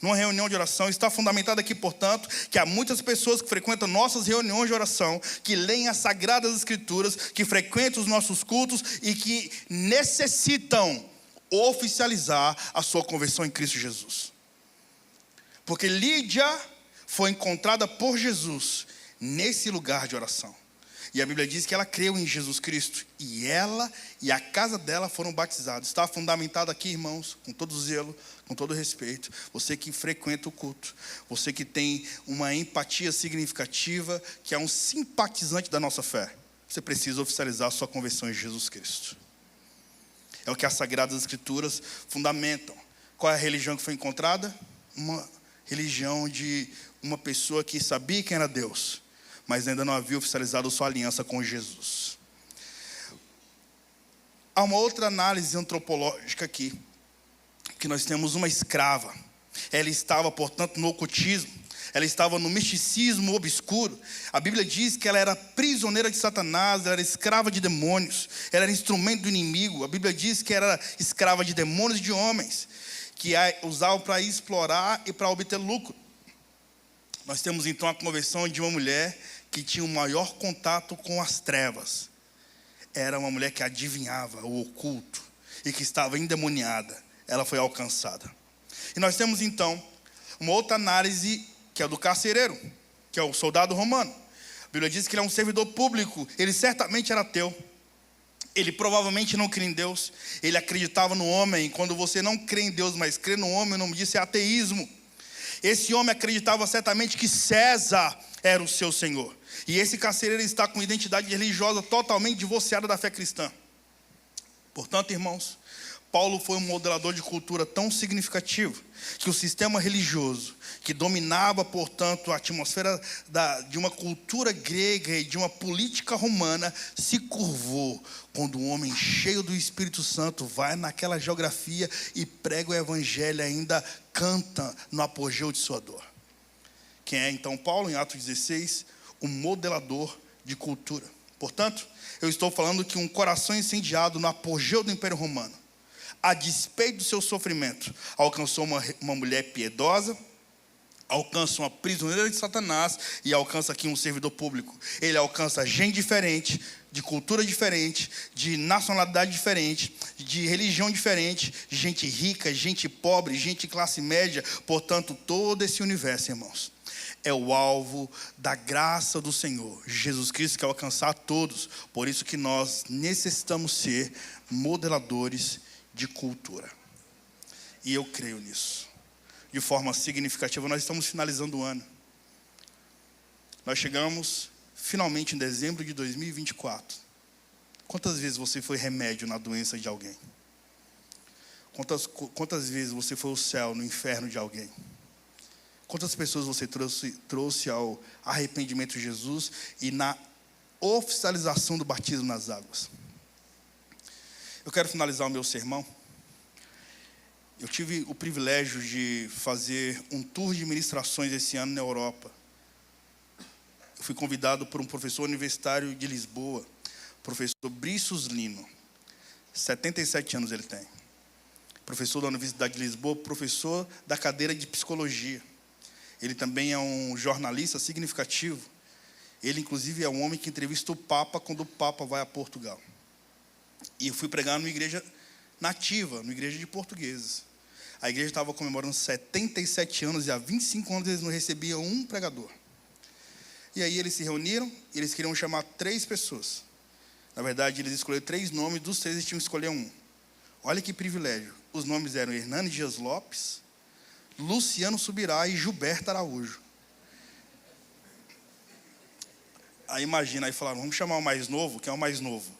numa reunião de oração. Está fundamentado aqui, portanto, que há muitas pessoas que frequentam nossas reuniões de oração, que leem as Sagradas Escrituras, que frequentam os nossos cultos e que necessitam oficializar a sua conversão em Cristo Jesus. Porque Lídia foi encontrada por Jesus nesse lugar de oração. E a Bíblia diz que ela creu em Jesus Cristo. E ela e a casa dela foram batizados. Está fundamentado aqui, irmãos, com todo zelo, com todo respeito. Você que frequenta o culto, você que tem uma empatia significativa, que é um simpatizante da nossa fé, você precisa oficializar a sua conversão em Jesus Cristo. É o que as Sagradas Escrituras fundamentam. Qual é a religião que foi encontrada? Uma religião de uma pessoa que sabia quem era Deus, mas ainda não havia oficializado sua aliança com Jesus. Há uma outra análise antropológica aqui, que nós temos uma escrava. Ela estava, portanto, no ocultismo, ela estava no misticismo obscuro. A Bíblia diz que ela era prisioneira de Satanás, ela era escrava de demônios, ela era instrumento do inimigo. A Bíblia diz que era escrava de demônios e de homens, que a usavam para explorar e para obter lucro. Nós temos então a conversão de uma mulher que tinha o maior contato com as trevas. Era uma mulher que adivinhava o oculto e que estava endemoniada. Ela foi alcançada. E nós temos então uma outra análise, que é do carcereiro, que é o soldado romano. A Bíblia diz que ele é um servidor público. Ele certamente era ateu. Ele provavelmente não cria em Deus. Ele acreditava no homem. Quando você não crê em Deus, mas crê no homem, o nome disso é ateísmo. Esse homem acreditava certamente que César era o seu senhor. E esse carcereiro está com identidade religiosa totalmente divorciada da fé cristã. Portanto, irmãos, Paulo foi um modelador de cultura tão significativo que o sistema religioso, que dominava, portanto, a atmosfera de uma cultura grega e de uma política romana, se curvou quando um homem cheio do Espírito Santo vai naquela geografia e prega o evangelho e ainda canta no apogeu de sua dor. Quem é então Paulo? Em Atos 16, um modelador de cultura. Portanto, eu estou falando que um coração incendiado no apogeu do Império Romano, a despeito do seu sofrimento, alcançou uma mulher piedosa, alcança uma prisioneira de Satanás e alcança aqui um servidor público. Ele alcança gente diferente, de cultura diferente, de nacionalidade diferente, de religião diferente, gente rica, gente pobre, gente de classe média. Portanto, todo esse universo, irmãos, é o alvo da graça do Senhor. Jesus Cristo quer alcançar todos. Por isso que nós necessitamos ser modeladores de cultura. E eu creio nisso. De forma significativa, nós estamos finalizando o ano. Nós chegamos finalmente em dezembro de 2024. Quantas vezes você foi remédio na doença de alguém? Quantas vezes você foi o céu no inferno de alguém? Quantas pessoas você trouxe ao arrependimento de Jesus e na oficialização do batismo nas águas? Eu quero finalizar o meu sermão. Eu tive o privilégio de fazer um tour de ministrações esse ano na Europa. Eu fui convidado por um professor universitário de Lisboa, professor Briços Lino. 77 anos ele tem. Professor da Universidade de Lisboa, professor da cadeira de psicologia. Ele também é um jornalista significativo. Ele, inclusive, é um homem que entrevista o Papa quando o Papa vai a Portugal. E eu fui pregar numa igreja nativa, numa igreja de portugueses. A igreja estava comemorando 77 anos e há 25 anos eles não recebiam um pregador. E aí eles se reuniram e eles queriam chamar 3 pessoas. Na verdade, eles escolheram 3 nomes, dos 3 eles tinham que escolher um. Olha que privilégio. Os nomes eram Hernani Dias Lopes, Luciano Subirá e Gilberto Araújo. Aí imagina, aí falaram, vamos chamar o mais novo, quem é o mais novo?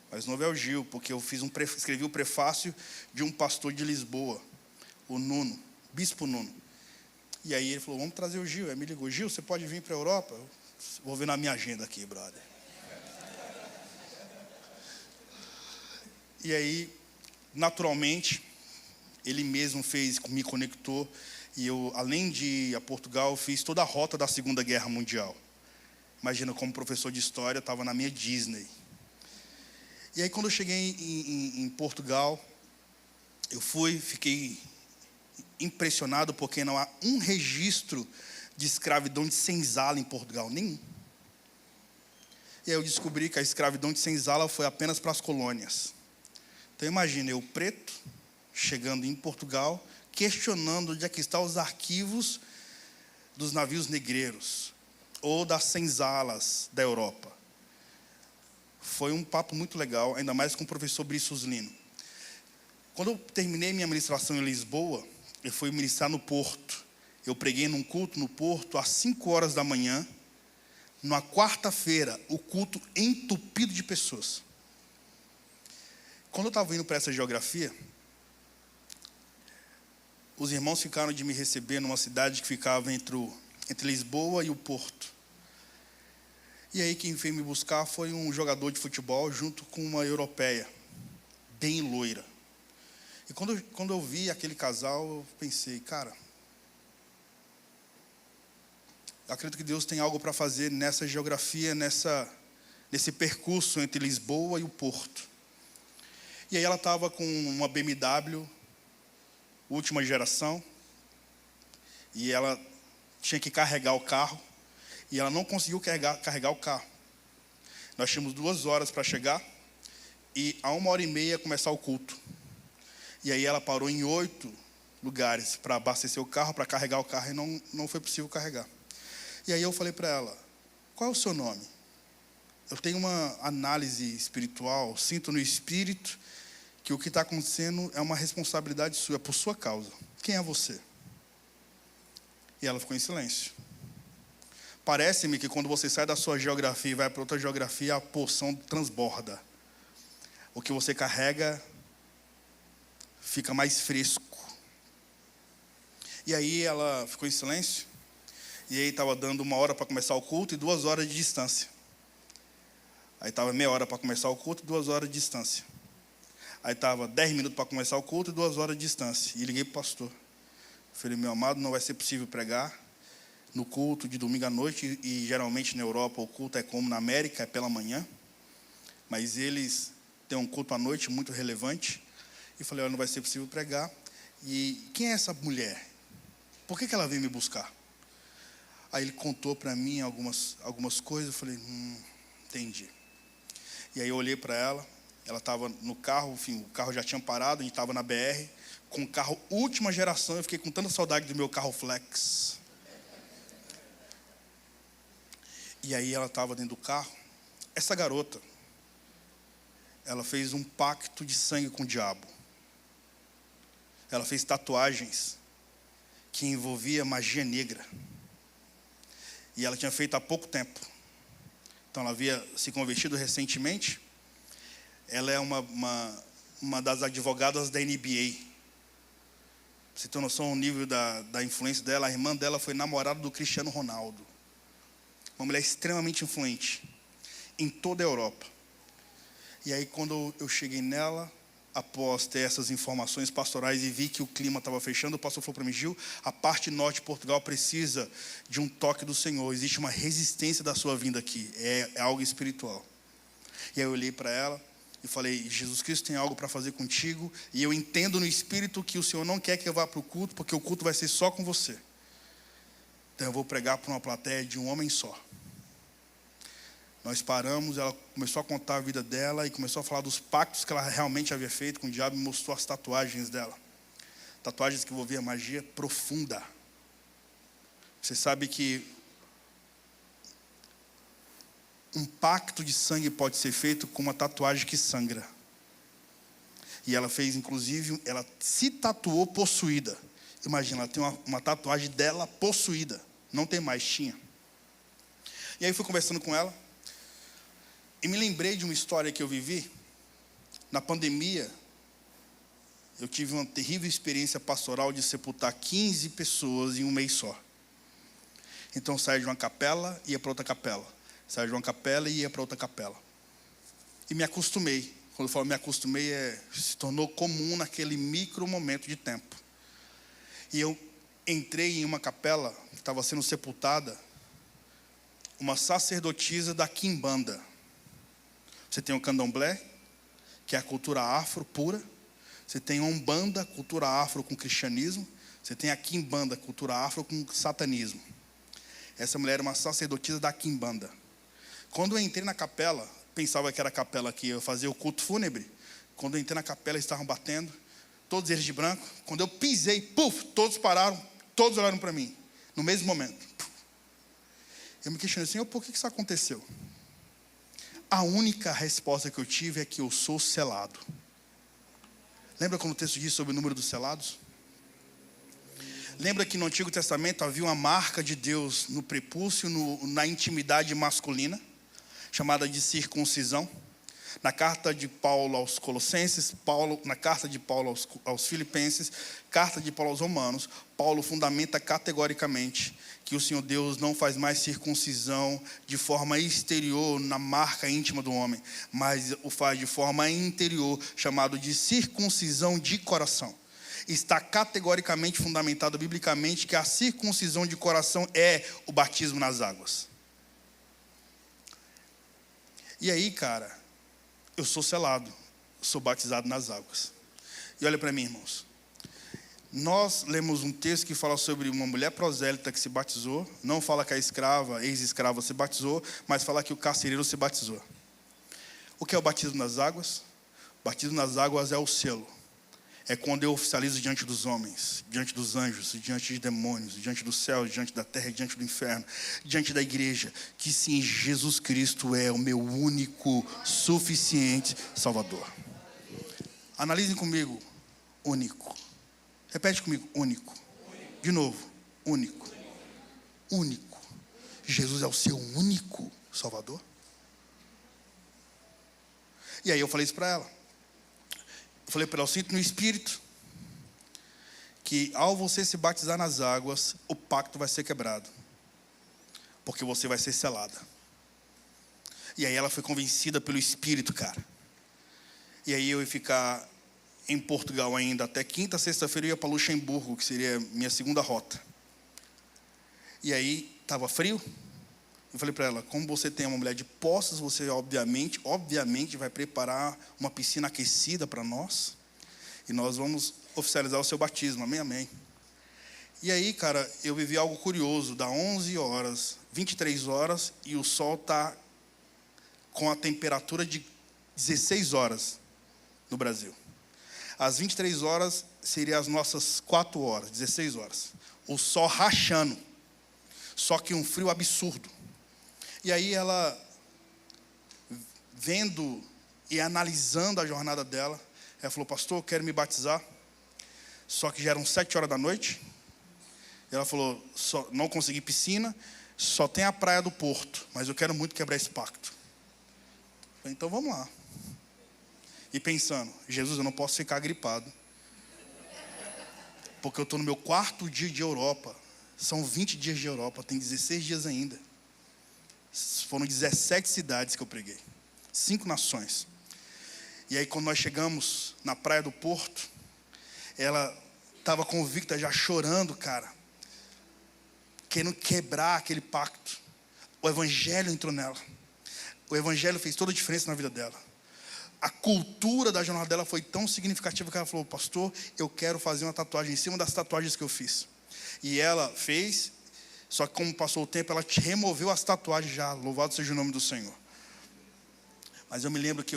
O mais novo é o Gil, porque eu escrevi o prefácio de um pastor de Lisboa, o Nuno, Bispo Nuno. E aí ele falou, vamos trazer o Gil. Aí me ligou, Gil, você pode vir para a Europa? Eu vou ver na minha agenda aqui, brother. E aí, naturalmente, ele mesmo me conectou. E eu, além de ir a Portugal, fiz toda a rota da Segunda Guerra Mundial. Imagina, como professor de história, eu estava na minha Disney. E aí, quando eu cheguei em Portugal, eu fiquei impressionado, porque não há um registro de escravidão de senzala em Portugal, nenhum. E aí eu descobri que a escravidão de senzala foi apenas para as colônias. Então imagine, eu preto, chegando em Portugal, questionando onde é que estão os arquivos dos navios negreiros, ou das senzalas da Europa. Foi um papo muito legal, ainda mais com o professor Briços Lino. Quando eu terminei minha ministração em Lisboa, eu fui ministrar no Porto. Eu preguei num culto no Porto às 5 horas da manhã, numa quarta-feira, o culto entupido de pessoas. Quando eu estava indo para essa geografia, os irmãos ficaram de me receber numa cidade que ficava entre Lisboa e o Porto. E aí quem veio me buscar foi um jogador de futebol junto com uma europeia, bem loira. E quando eu vi aquele casal, eu pensei, cara, eu acredito que Deus tem algo para fazer nessa geografia, nesse percurso entre Lisboa e o Porto. E aí ela estava com uma BMW, última geração, e ela tinha que carregar o carro, e ela não conseguiu carregar o carro. Nós tínhamos 2 horas para chegar, e a 1h30 começar o culto. E aí ela parou em 8 lugares para abastecer o carro, para carregar o carro, e não foi possível carregar. E aí eu falei para ela, qual é o seu nome? Eu tenho uma análise espiritual, sinto no espírito que o que está acontecendo é uma responsabilidade sua, é por sua causa. Quem é você? E ela ficou em silêncio. Parece-me que quando você sai da sua geografia e vai para outra geografia, a porção transborda. O que você carrega fica mais fresco. E aí ela ficou em silêncio. E aí estava dando 1 hora para começar o culto e 2 horas de distância. Aí estava meia hora para começar o culto e 2 horas de distância. Aí estava 10 minutos para começar o culto e 2 horas de distância. E liguei para o pastor. Falei, meu amado, não vai ser possível pregar no culto de domingo à noite. E geralmente na Europa o culto é como na América, é pela manhã. Mas eles têm um culto à noite muito relevante. E falei, olha, não vai ser possível pregar. E quem é essa mulher? Por que ela veio me buscar? Aí ele contou para mim algumas coisas. Eu falei, entendi. E aí eu olhei para ela. Ela estava no carro, enfim, o carro já tinha parado, a gente estava na BR, com o carro última geração. Eu fiquei com tanta saudade do meu carro flex. E aí ela estava dentro do carro. Essa garota, ela fez um pacto de sangue com o diabo. Ela fez tatuagens que envolvia magia negra. E ela tinha feito há pouco tempo. Então ela havia se convertido recentemente. Ela é uma das advogadas da NBA. Você tem noção do nível da influência dela? A irmã dela foi namorada do Cristiano Ronaldo. Uma mulher extremamente influente em toda a Europa. E aí quando eu cheguei nela, após ter essas informações pastorais e vi que o clima estava fechando, o pastor falou para mim: Gil, a parte norte de Portugal precisa de um toque do Senhor. Existe uma resistência da sua vinda aqui. É algo espiritual. E aí eu olhei para ela e falei: Jesus Cristo tem algo para fazer contigo. E eu entendo no espírito que o Senhor não quer que eu vá para o culto, porque o culto vai ser só com você. Então eu vou pregar para uma plateia de um homem só. Nós paramos, ela começou a contar a vida dela e começou a falar dos pactos que ela realmente havia feito com o diabo e mostrou as tatuagens dela. Tatuagens que envolviam magia profunda. Você sabe que um pacto de sangue pode ser feito com uma tatuagem que sangra. E ela fez, inclusive, ela se tatuou possuída. Imagina, ela tem uma tatuagem dela possuída. Não tem mais, tinha. E aí fui conversando com ela. E me lembrei de uma história que eu vivi. Na pandemia, eu tive uma terrível experiência pastoral de sepultar 15 pessoas em um mês só. Então, saía de uma capela e ia para outra capela. Saía de uma capela e ia para outra capela. E me acostumei. Quando eu falo me acostumei, se tornou comum naquele micro momento de tempo. E eu entrei em uma capela que estava sendo sepultada uma sacerdotisa da Quimbanda. Você tem o candomblé, que é a cultura afro pura. Você tem a Umbanda, cultura afro com cristianismo. Você tem a Quimbanda, cultura afro com satanismo. Essa mulher era uma sacerdotisa da Quimbanda. Quando eu entrei na capela, pensava que era a capela que ia fazer o culto fúnebre. Quando eu entrei na capela, eles estavam batendo, todos eles de branco. Quando eu pisei, puf, todos pararam, todos olharam para mim, no mesmo momento. Eu me questionei: Senhor, por que isso aconteceu? A única resposta que eu tive é que eu sou selado. Lembra quando o texto diz sobre o número dos selados? Lembra que no Antigo Testamento havia uma marca de Deus no prepúcio, na intimidade masculina, chamada de circuncisão? Na carta de Paulo aos Colossenses, na carta de Paulo aos Filipenses, carta de Paulo aos Romanos, Paulo fundamenta categoricamente que o Senhor Deus não faz mais circuncisão de forma exterior, na marca íntima do homem, mas o faz de forma interior, chamado de circuncisão de coração. Está categoricamente fundamentado biblicamente que a circuncisão de coração é o batismo nas águas. E aí, cara, eu sou selado, sou batizado nas águas. E olha para mim, irmãos. Nós lemos um texto que fala sobre uma mulher prosélita que se batizou. Não fala que a escrava, ex-escrava, se batizou, mas fala que o carcereiro se batizou. O que é o batismo nas águas? O batismo nas águas é o selo. É quando eu oficializo diante dos homens, diante dos anjos, diante de demônios, diante do céu, diante da terra, diante do inferno, diante da igreja, que sim, Jesus Cristo é o meu único, suficiente Salvador. Analisem comigo: único. Repete comigo: único. De novo: único. Único. Jesus é o seu único Salvador? E aí eu falei isso para ela. Eu falei para ela: eu sinto no Espírito que ao você se batizar nas águas, o pacto vai ser quebrado, porque você vai ser selada. E aí ela foi convencida pelo Espírito, cara. E aí eu ia ficar em Portugal ainda até quinta, sexta-feira eu ia para Luxemburgo, que seria minha segunda rota. E aí estava frio. Eu falei para ela: como você tem uma mulher de posses, você obviamente vai preparar uma piscina aquecida para nós. E nós vamos oficializar o seu batismo. Amém, amém. E aí, cara, eu vivi algo curioso. Dá 11 horas, 23 horas, e o sol está com a temperatura de 16 horas no Brasil. Às 23 horas, seriam as nossas 4 horas, 16 horas. O sol rachando. Só que um frio absurdo. E aí ela, vendo e analisando a jornada dela, ela falou: pastor, eu quero me batizar. Só que já eram 7 horas da noite. Ela falou: não consegui piscina, só tem a praia do Porto, mas eu quero muito quebrar esse pacto. Eu falei: então vamos lá. E pensando: Jesus, eu não posso ficar gripado, porque eu estou no meu 4º dia de Europa. São 20 dias de Europa, tem 16 dias ainda. Foram 17 cidades que eu preguei, 5 nações. E aí, quando nós chegamos na praia do Porto, ela estava convicta, já chorando, cara, querendo quebrar aquele pacto. O evangelho entrou nela. O evangelho fez toda a diferença na vida dela. A cultura da jornada dela foi tão significativa que ela falou: pastor, eu quero fazer uma tatuagem em cima das tatuagens que eu fiz. E ela fez, só que como passou o tempo, ela removeu as tatuagens já. Louvado seja o nome do Senhor. Mas eu me lembro que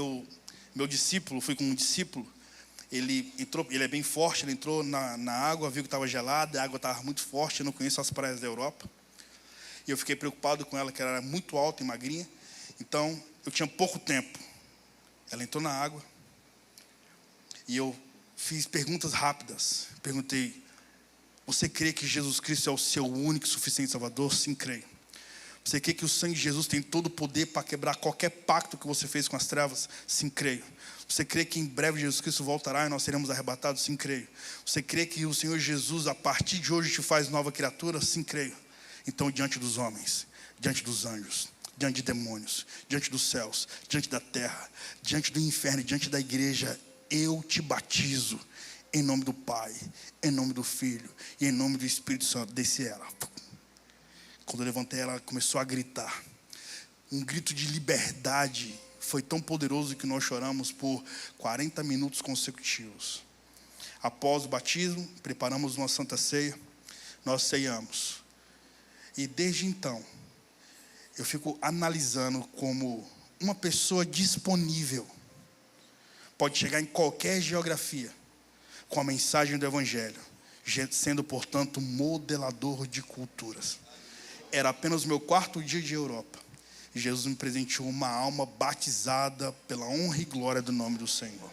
meu discípulo, fui com um discípulo, ele é bem forte, ele entrou na água, viu que estava gelada, a água estava muito forte, eu não conheço as praias da Europa. E eu fiquei preocupado com ela, que ela era muito alta e magrinha. Então, eu tinha pouco tempo. Ela entrou na água e eu fiz perguntas rápidas. Perguntei: você crê que Jesus Cristo é o seu único e suficiente Salvador? Sim, creio. Você crê que o sangue de Jesus tem todo o poder para quebrar qualquer pacto que você fez com as trevas? Sim, creio. Você crê que em breve Jesus Cristo voltará e nós seremos arrebatados? Sim, creio. Você crê que o Senhor Jesus, a partir de hoje, te faz nova criatura? Sim, creio. Então, diante dos homens, diante dos anjos, diante de demônios, diante dos céus, diante da terra, diante do inferno, diante da igreja, eu te batizo em nome do Pai, em nome do Filho e em nome do Espírito Santo. Desci ela. Quando eu levantei, ela começou a gritar. Um grito de liberdade foi tão poderoso que nós choramos por 40 minutos consecutivos. Após o batismo, preparamos uma santa ceia, nós ceiamos. E desde então, eu fico analisando como uma pessoa disponível pode chegar em qualquer geografia com a mensagem do Evangelho, sendo, portanto, modelador de culturas. Era apenas o meu 4º dia de Europa. Jesus me presenteou uma alma batizada pela honra e glória do nome do Senhor.